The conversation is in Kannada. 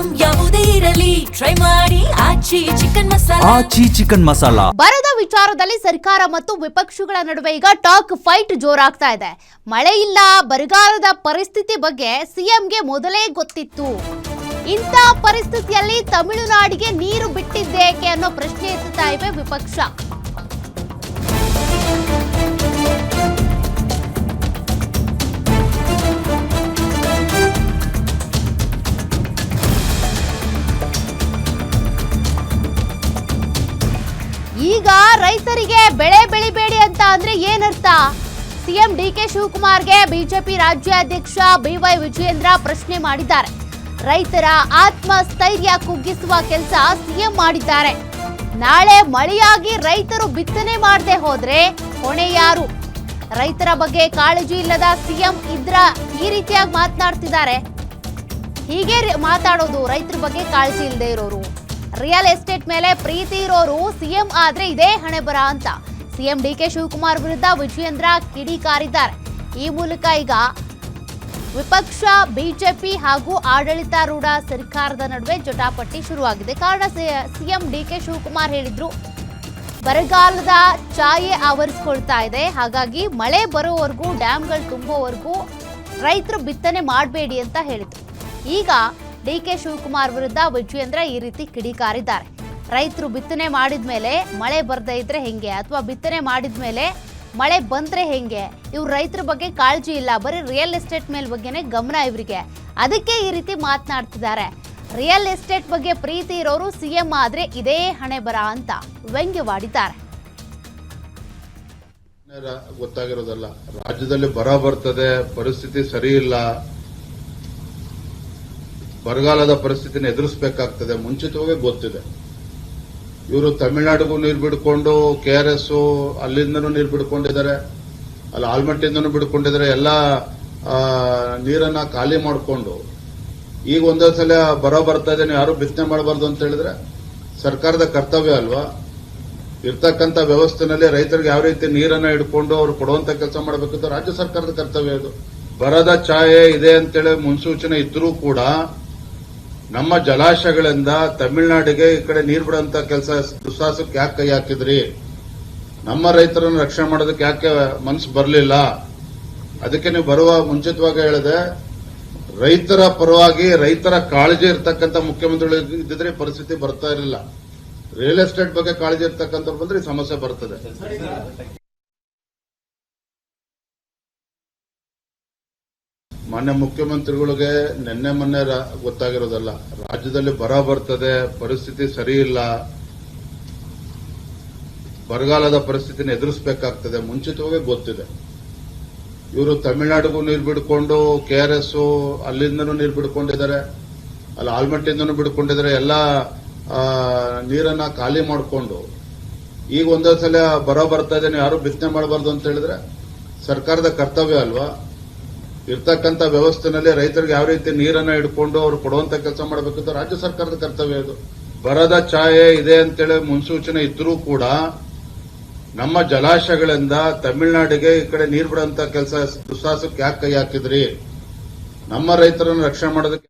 ಐಟಂ ಯಾವುದೇ ಇರಲಿ ಟ್ರೈ ಮಾಡಿ ಆಚಿ ಚಿಕನ್ ಮಸಾಲಾ. ಆಚಿ ಚಿಕನ್ ಮಸಾಲಾ. ಬರದ ವಿಚಾರದಲ್ಲಿ ಸರ್ಕಾರ ಮತ್ತು ವಿಪಕ್ಷಗಳ ನಡುವೆ ಈಗ ಟಾಕ್ ಫೈಟ್ ಜೋರಾಗ್ತಾ ಇದೆ. ಮಳೆ ಇಲ್ಲ, ಬರಗಾಲದ ಪರಿಸ್ಥಿತಿ ಬಗ್ಗೆ ಸಿಎಂಗೆ ಮೊದಲೇ ಗೊತ್ತಿತ್ತು. ಇಂಥ ಪರಿಸ್ಥಿತಿಯಲ್ಲಿ ತಮಿಳುನಾಡಿಗೆ ನೀರು ಬಿಟ್ಟಿದ್ದೇಕೆ ಅನ್ನೋ ಪ್ರಶ್ನೆ ಎತ್ತುತ್ತಾ ಇವೆ ವಿಪಕ್ಷ. ಈಗ ರೈತರಿಗೆ ಬೆಳೆ ಬೆಳಿಬೇಡಿ ಅಂತ ಅಂದ್ರೆ ಏನರ್ಥ? ಸಿಎಂ ಡಿಕೆ ಶಿವಕುಮಾರ್ಗೆ ಬಿಜೆಪಿ ರಾಜ್ಯಾಧ್ಯಕ್ಷ ಬಿವೈ ವಿಜಯೇಂದ್ರ ಪ್ರಶ್ನೆ ಮಾಡಿದ್ದಾರೆ. ರೈತರ ಆತ್ಮಸ್ಥೈರ್ಯ ಕುಗ್ಗಿಸುವ ಕೆಲಸ ಸಿಎಂ ಮಾಡಿದ್ದಾರೆ. ನಾಳೆ ಮಳೆಯಾಗಿ ರೈತರು ಬಿತ್ತನೆ ಮಾಡದೆ ಹೋದ್ರೆ ಹೊಣೆ ಯಾರು? ರೈತರ ಬಗ್ಗೆ ಕಾಳಜಿ ಇಲ್ಲದ ಸಿಎಂ ಈ ರೀತಿಯಾಗಿ ಮಾತನಾಡ್ತಿದ್ದಾರೆ. ಹೀಗೆ ಮಾತಾಡೋದು ರೈತರ ಬಗ್ಗೆ ಕಾಳಜಿ ಇಲ್ಲದೆ ಇರೋರು. ರಿಯಲ್ ಎಸ್ಟೇಟ್ ಮೇಲೆ ಪ್ರೀತಿ ಇರೋರು ಸಿಎಂ ಆದ್ರೆ ಇದೇ ಹಣೆ ಬರ ಅಂತ ಸಿಎಂ ಡಿಕೆ ಶಿವಕುಮಾರ್ ವಿರುದ್ಧ ವಿಜಯೇಂದ್ರ ಕಿಡಿಕಾರಿದ್ದಾರೆ. ಈ ಮೂಲಕ ಈಗ ವಿಪಕ್ಷ ಬಿಜೆಪಿ ಹಾಗೂ ಆಡಳಿತಾರೂಢ ಸರ್ಕಾರದ ನಡುವೆ ಜಟಾಪಟಿ ಶುರುವಾಗಿದೆ. ಕಾರಣ ಸಿಎಂ ಡಿಕೆ ಶಿವಕುಮಾರ್ ಹೇಳಿದ್ರು, ಬರಗಾಲದ ಛಾಯೆ ಆವರಿಸಿಕೊಳ್ತಾ ಇದೆ, ಹಾಗಾಗಿ ಮಳೆ ಬರೋವರೆಗೂ ಡ್ಯಾಮ್ಗಳು ತುಂಬೋವರೆಗೂ ರೈತರು ಬಿತ್ತನೆ ಮಾಡಬೇಡಿ ಅಂತ ಹೇಳಿದ್ರು. ಈಗ ಡಿಕೆ ಶಿವಕುಮಾರ್ ವಿರುದ್ಧ ವಿಜಯೇಂದ್ರ ಈ ರೀತಿ ಕಿಡಿಕಾರಿದ್ದಾರೆ. ರೈತರು ಬಿತ್ತನೆ ಮಾಡಿದ್ಮೇಲೆ ಮಳೆ ಬರದೇ ಇದ್ರೆ ಹೆಂಗೆ, ಅಥವಾ ಬಿತ್ತನೆ ಮಾಡಿದ್ಮೇಲೆ ಮಳೆ ಬಂದ್ರೆ ಹೆಂಗೆ? ಇವ್ರು ರೈತರ ಬಗ್ಗೆ ಕಾಳಜಿ ಇಲ್ಲ, ಬರೀ ರಿಯಲ್ ಎಸ್ಟೇಟ್ ಮೇಲ್ ಬಗ್ಗೆನೇ ಗಮನ ಇವರಿಗೆ. ಅದಕ್ಕೆ ಈ ರೀತಿ ಮಾತನಾಡ್ತಿದ್ದಾರೆ. ರಿಯಲ್ ಎಸ್ಟೇಟ್ ಬಗ್ಗೆ ಪ್ರೀತಿ ಇರೋರು ಸಿಎಂ ಆದ್ರೆ ಇದೇ ಹಣೆ ಬರ ಅಂತ ವ್ಯಂಗ್ಯವಾಡಿದ್ದಾರೆ. ಗೊತ್ತಾಗಿರೋದಲ್ಲ, ರಾಜ್ಯದಲ್ಲಿ ಬರ ಬರ್ತದೆ, ಪರಿಸ್ಥಿತಿ ಸರಿ ಇಲ್ಲ, ಬರಗಾಲದ ಪರಿಸ್ಥಿತಿನ ಎದುರಿಸಬೇಕಾಗ್ತದೆ, ಮುಂಚಿತವಾಗಿ ಗೊತ್ತಿದೆ. ಇವರು ತಮಿಳುನಾಡಿಗೂ ನೀರು ಬಿಡ್ಕೊಂಡು KRS ಅಲ್ಲಿಂದನೂ ನೀರು ಬಿಡ್ಕೊಂಡಿದ್ದಾರೆ, ಅಲ್ಲಿ ಆಲ್ಮಟ್ಟಿಂದನೂ ಬಿಡ್ಕೊಂಡಿದ್ದಾರೆ. ಎಲ್ಲ ನೀರನ್ನ ಖಾಲಿ ಮಾಡಿಕೊಂಡು ಈಗ ಒಂದೇ ಸಲ ಬರ ಬರ್ತಾ ಇದ್ದೇನೆ, ಯಾರು ಬಿತ್ತನೆ ಮಾಡಬಾರ್ದು ಅಂತ ಹೇಳಿದ್ರೆ ಸರ್ಕಾರದ ಕರ್ತವ್ಯ ಅಲ್ವಾ? ಇರ್ತಕ್ಕಂಥ ವ್ಯವಸ್ಥೆನಲ್ಲಿ ರೈತರಿಗೆ ಯಾವ ರೀತಿ ನೀರನ್ನ ಹಿಡ್ಕೊಂಡು ಅವ್ರು ಕೊಡುವಂತ ಕೆಲಸ ಮಾಡಬೇಕಿತ್ತು ರಾಜ್ಯ ಸರ್ಕಾರದ ಕರ್ತವ್ಯ ಇದು. ಬರದ ಛಾಯೆ ಇದೆ ಅಂತೇಳಿ ಮುನ್ಸೂಚನೆ ಇದ್ರೂ ಕೂಡ ನಮ್ಮ ಜಲಾಶಯಗಳಿಂದ ತಮಿಳುನಾಡಿಗೆ ಈ ಕಡೆ ನೀರು ಬಿಡುವಂತ ಕೆಲಸ ದುಸ್ಸಾಹಸಕ್ಕೆ ಯಾಕೆ ಕೈ ಹಾಕಿದ್ರಿ? ನಮ್ಮ ರೈತರನ್ನು ರಕ್ಷಣೆ ಮಾಡೋದಕ್ಕೆ ಯಾಕೆ ಮನಸ್ಸು ಬರಲಿಲ್ಲ? ಅದಕ್ಕೆ ನೀವು ಬರುವ ಮುಂಚಿತವಾಗಿ ಹೇಳಿದೆ, ರೈತರ ಪರವಾಗಿ ರೈತರ ಕಾಳಜಿ ಇರ್ತಕ್ಕಂಥ ಮುಖ್ಯಮಂತ್ರಿಗಳು ಇದ್ದಿದ್ರೆ ಪರಿಸ್ಥಿತಿ ಬರ್ತಾ ಇರಲಿಲ್ಲ. ರಿಯಲ್ ಎಸ್ಟೇಟ್ ಬಗ್ಗೆ ಕಾಳಜಿ ಇರ್ತಕ್ಕಂಥವ್ರು ಬಂದ್ರೆ ಈ ಸಮಸ್ಯೆ ಬರ್ತದೆ. ಮಾನ್ಯ ಮುಖ್ಯಮಂತ್ರಿಗಳಿಗೆ ನಿನ್ನೆ ಮೊನ್ನೆ ಗೊತ್ತಾಗಿರೋದಲ್ಲ, ರಾಜ್ಯದಲ್ಲಿ ಬರ ಬರ್ತದೆ, ಪರಿಸ್ಥಿತಿ ಸರಿ ಇಲ್ಲ, ಬರಗಾಲದ ಪರಿಸ್ಥಿತಿನ ಎದುರಿಸಬೇಕಾಗ್ತದೆ, ಮುಂಚಿತವಾಗಿ ಗೊತ್ತಿದೆ. ಇವರು ತಮಿಳುನಾಡಿಗೂ ನೀರು ಬಿಡ್ಕೊಂಡು KRS ಅಲ್ಲಿಂದನೂ ನೀರು ಬಿಡ್ಕೊಂಡಿದ್ದಾರೆ, ಅಲ್ಲಿ ಆಲ್ಮಟ್ಟಿಂದನೂ ಬಿಡ್ಕೊಂಡಿದ್ದಾರೆ. ಎಲ್ಲ ನೀರನ್ನ ಖಾಲಿ ಮಾಡಿಕೊಂಡು ಈಗ ಒಂದೇ ಸಲ ಬರ ಬರ್ತಾ ಇದ್ದೇನೆ, ಯಾರು ಬಿತ್ತನೆ ಮಾಡಬಾರ್ದು ಅಂತ ಹೇಳಿದ್ರೆ ಸರ್ಕಾರದ ಕರ್ತವ್ಯ ಅಲ್ವಾ? ಇರ್ತಕ್ಕಂಥ ವ್ಯವಸ್ಥೆನಲ್ಲಿ ರೈತರಿಗೆ ಯಾವ ರೀತಿ ನೀರನ್ನ ಹಿಡ್ಕೊಂಡು ಅವ್ರು ಕೊಡುವಂತ ಕೆಲಸ ಮಾಡಬೇಕಿತ್ತು ರಾಜ್ಯ ಸರ್ಕಾರದ ಕರ್ತವ್ಯ ಇದು. ಬರದ ಛಾಯೆ ಇದೆ ಅಂತೇಳಿ ಮುನ್ಸೂಚನೆ ಇದ್ರೂ ಕೂಡ ನಮ್ಮ ಜಲಾಶಯಗಳಿಂದ ತಮಿಳುನಾಡಿಗೆ ಈ ಕಡೆ ನೀರು ಬಿಡುವಂತ ಕೆಲಸ ದುಸ್ಸಾಹಸಕ್ಕೆ ಯಾಕೆ ಕೈ ಹಾಕಿದ್ರಿ? ನಮ್ಮ ರೈತರನ್ನು ರಕ್ಷಣೆ ಮಾಡೋದಕ್ಕೆ